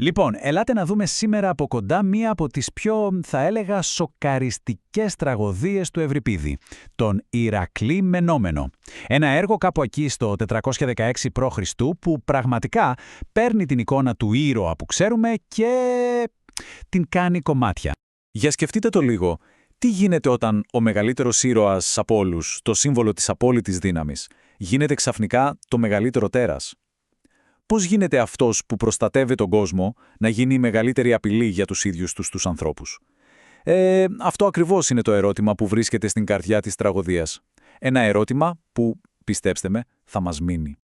Λοιπόν, ελάτε να δούμε σήμερα από κοντά μία από τις πιο, θα έλεγα, σοκαριστικές τραγωδίες του Ευρυπίδη, τον Ηρακλή Μενόμενο. Ένα έργο κάπου εκεί στο 416 π.Χ. που πραγματικά παίρνει την εικόνα του ήρωα που ξέρουμε και την κάνει κομμάτια. Για σκεφτείτε το λίγο. Τι γίνεται όταν ο μεγαλύτερος ήρωας από όλους, το σύμβολο της απόλυτης δύναμης, γίνεται ξαφνικά το μεγαλύτερο τέρας? Πώς γίνεται αυτός που προστατεύει τον κόσμο να γίνει η μεγαλύτερη απειλή για τους ίδιους τους ανθρώπους? Αυτό ακριβώς είναι το ερώτημα που βρίσκεται στην καρδιά της τραγωδίας. Ένα ερώτημα που, πιστέψτε με, θα μας μείνει.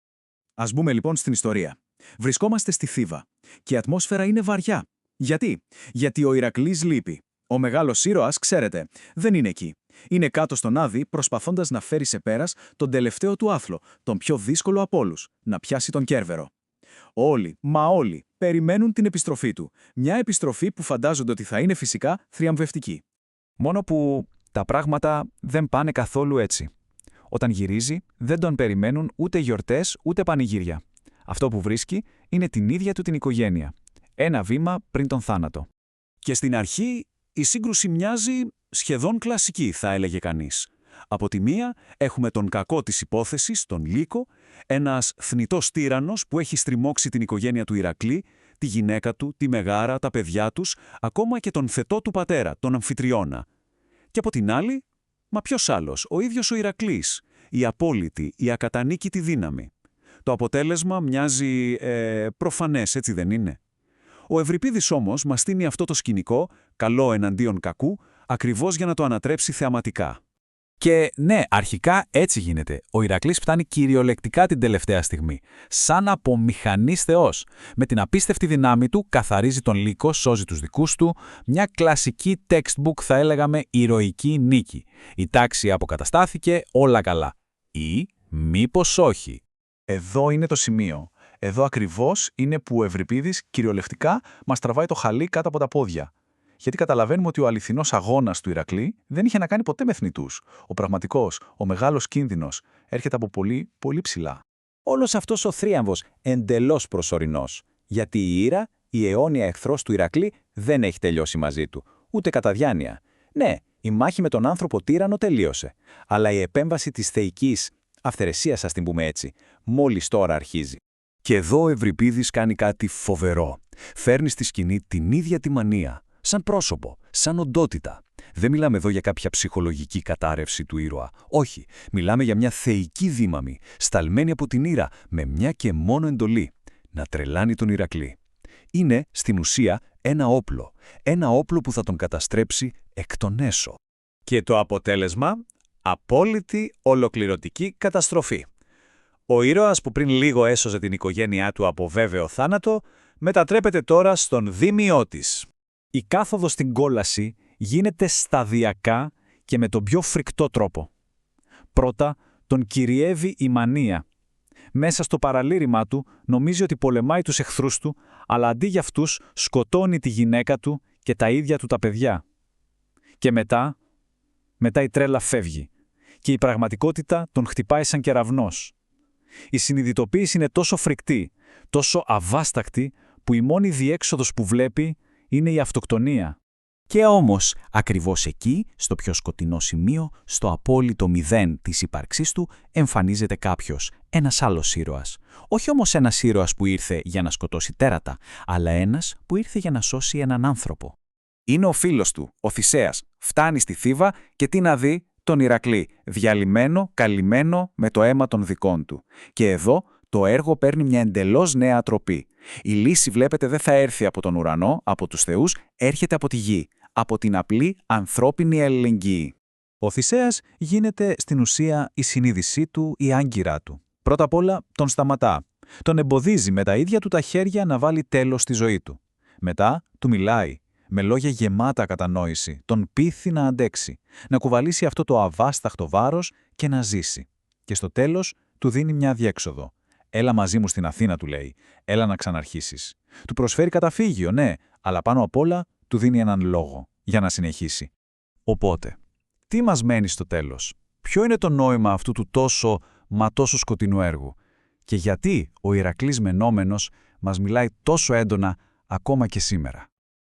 Ας μπούμε λοιπόν στην ιστορία. Βρισκόμαστε στη Θήβα και η ατμόσφαιρα είναι βαριά. Γιατί? Γιατί ο Ηρακλής λείπει. Ο μεγάλος ήρωας, ξέρετε, δεν είναι εκεί. Είναι κάτω στον Άδη προσπαθώντας να φέρει σε πέρας τον τελευταίο του άθλο, τον πιο δύσκολο από όλους, να πιάσει τον Κέρβερο. Όλοι, περιμένουν την επιστροφή του. Μια επιστροφή που φαντάζονται ότι θα είναι φυσικά θριαμβευτική. Μόνο που τα πράγματα δεν πάνε καθόλου έτσι. Όταν γυρίζει, δεν τον περιμένουν ούτε γιορτές ούτε πανηγύρια. Αυτό που βρίσκει είναι την ίδια του την οικογένεια. Ένα βήμα πριν τον θάνατο. Και στην αρχή η σύγκρουση μοιάζει σχεδόν κλασική, θα έλεγε κανείς. Από τη μία έχουμε τον κακό της υπόθεσης, τον Λύκο, ένας θνητός τύραννος που έχει στριμώξει την οικογένεια του Ηρακλή, τη γυναίκα του, τη Μεγάρα, τα παιδιά τους, ακόμα και τον θετό του πατέρα, τον Αμφιτριώνα. Και από την άλλη, μα ποιος άλλος, ο ίδιος ο Ηρακλής, η απόλυτη, η ακατανίκητη δύναμη. Το αποτέλεσμα μοιάζει προφανές, έτσι δεν είναι? Ο Ευρυπίδης όμως μας στείνει αυτό το σκηνικό, καλό εναντίον κακού, ακριβώς για να το ανατρέψει θεαματικά. Και ναι, αρχικά έτσι γίνεται. Ο Ηρακλής φτάνει κυριολεκτικά την τελευταία στιγμή. Σαν από μηχανής θεός. Με την απίστευτη δύναμη του καθαρίζει τον Λύκο, σώζει τους δικούς του. Μια κλασική textbook, θα έλεγαμε, ηρωική νίκη. Η τάξη αποκαταστάθηκε, όλα καλά. Ή μήπως όχι? Εδώ είναι το σημείο. Εδώ ακριβώς είναι που ο Ευρυπίδης κυριολεκτικά μας τραβάει το χαλί κάτω από τα πόδια. Γιατί καταλαβαίνουμε ότι ο αληθινός αγώνας του Ηρακλή δεν είχε να κάνει ποτέ με θνητούς. Ο πραγματικός, ο μεγάλος κίνδυνος έρχεται από πολύ, πολύ ψηλά. Όλος αυτός ο θρίαμβος εντελώς προσωρινός. Γιατί η Ήρα, η αιώνια εχθρός του Ηρακλή, δεν έχει τελειώσει μαζί του. Ούτε κατά διάνοια. Ναι, η μάχη με τον άνθρωπο τύραννο τελείωσε. Αλλά η επέμβαση της θεϊκής αυθαιρεσίας, ας την πούμε έτσι, μόλις τώρα αρχίζει. Και εδώ ο Ευρυπίδης κάνει κάτι φοβερό. Φέρνει στη σκηνή την ίδια τη μανία. Σαν πρόσωπο, σαν οντότητα. Δεν μιλάμε εδώ για κάποια ψυχολογική κατάρρευση του ήρωα. Όχι, μιλάμε για μια θεϊκή δύναμη, σταλμένη από την Ήρα, με μια και μόνο εντολή: να τρελάνει τον Ηρακλή. Είναι, στην ουσία, ένα όπλο. Ένα όπλο που θα τον καταστρέψει εκ των έσω. Και το αποτέλεσμα, απόλυτη ολοκληρωτική καταστροφή. Ο ήρωας που πριν λίγο έσωζε την οικογένειά του από βέβαιο θάνατο, μετατρέπεται τώρα στον δίμιό της. Η κάθοδος στην κόλαση γίνεται σταδιακά και με τον πιο φρικτό τρόπο. Πρώτα, τον κυριεύει η μανία. Μέσα στο παραλήρημά του νομίζει ότι πολεμάει τους εχθρούς του, αλλά αντί για αυτούς σκοτώνει τη γυναίκα του και τα ίδια του τα παιδιά. Και μετά η τρέλα φεύγει και η πραγματικότητα τον χτυπάει σαν κεραυνός. Η συνειδητοποίηση είναι τόσο φρικτή, τόσο αβάστακτη, που η μόνη διέξοδος που βλέπει είναι η αυτοκτονία. Και όμως, ακριβώς εκεί, στο πιο σκοτεινό σημείο, στο απόλυτο μηδέν της ύπαρξής του, εμφανίζεται κάποιος, ένας άλλος ήρωας. Όχι όμως ένας ήρωας που ήρθε για να σκοτώσει τέρατα, αλλά ένας που ήρθε για να σώσει έναν άνθρωπο. Είναι ο φίλος του, ο Θησέας. Φτάνει στη Θήβα και τι να δει? Τον Ηρακλή, διαλυμένο, καλυμμένο με το αίμα των δικών του. Και εδώ το έργο παίρνει μια εντελώς νέα τροπή. Η λύση, βλέπετε, δεν θα έρθει από τον ουρανό, από τους θεούς, έρχεται από τη γη, από την απλή ανθρώπινη αλληλεγγύη. Ο Θησέας γίνεται στην ουσία η συνείδησή του, η άγκυρά του. Πρώτα απ' όλα τον σταματά. Τον εμποδίζει με τα ίδια του τα χέρια να βάλει τέλος στη ζωή του. Μετά του μιλάει, με λόγια γεμάτα κατανόηση, τον πείθει να αντέξει, να κουβαλήσει αυτό το αβάσταχτο βάρος και να ζήσει. Και στο τέλος του δίνει μια διέξοδο. «Έλα μαζί μου στην Αθήνα», του λέει. «Έλα να ξαναρχίσεις». Του προσφέρει καταφύγιο, ναι, αλλά πάνω απ' όλα του δίνει έναν λόγο για να συνεχίσει. Οπότε, τι μας μένει στο τέλος? Ποιο είναι το νόημα αυτού του τόσο σκοτεινού έργου? Και γιατί ο Ηρακλής Μενόμενος μας μιλάει τόσο έντονα ακόμα και σήμερα.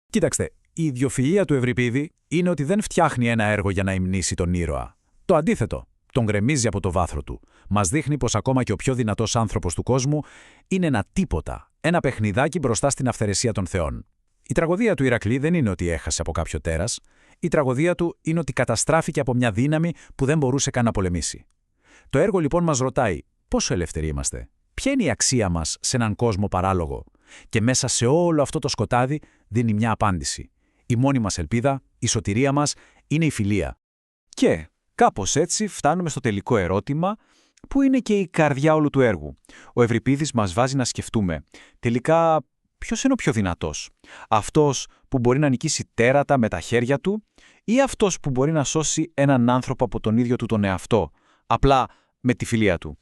Κοίταξτε, η ιδιοφυΐα του Ευρυπίδη είναι ότι δεν φτιάχνει ένα έργο για να υμνήσει τον ήρωα. Το αντίθετο, τον γκρεμίζει από το βάθρο του. Μας δείχνει πως ακόμα και ο πιο δυνατός άνθρωπος του κόσμου είναι ένα τίποτα, ένα παιχνιδάκι μπροστά στην αυθαιρεσία των θεών. Η τραγωδία του Ηρακλή δεν είναι ότι έχασε από κάποιο τέρας. Η τραγωδία του είναι ότι καταστράφηκε από μια δύναμη που δεν μπορούσε καν να πολεμήσει. Το έργο λοιπόν μας ρωτάει πόσο ελεύθεροι είμαστε, ποια είναι η αξία μας σε έναν κόσμο παράλογο. Και μέσα σε όλο αυτό το σκοτάδι δίνει μια απάντηση. Η μόνη μας ελπίδα, η σωτηρία μας, είναι η φιλία. Και κάπως έτσι φτάνουμε στο τελικό ερώτημα, που είναι και η καρδιά όλου του έργου. Ο Ευρυπίδης μας βάζει να σκεφτούμε, τελικά ποιος είναι ο πιο δυνατός? Αυτός που μπορεί να νικήσει τέρατα με τα χέρια του, ή αυτός που μπορεί να σώσει έναν άνθρωπο από τον ίδιο του τον εαυτό, απλά με τη φιλία του?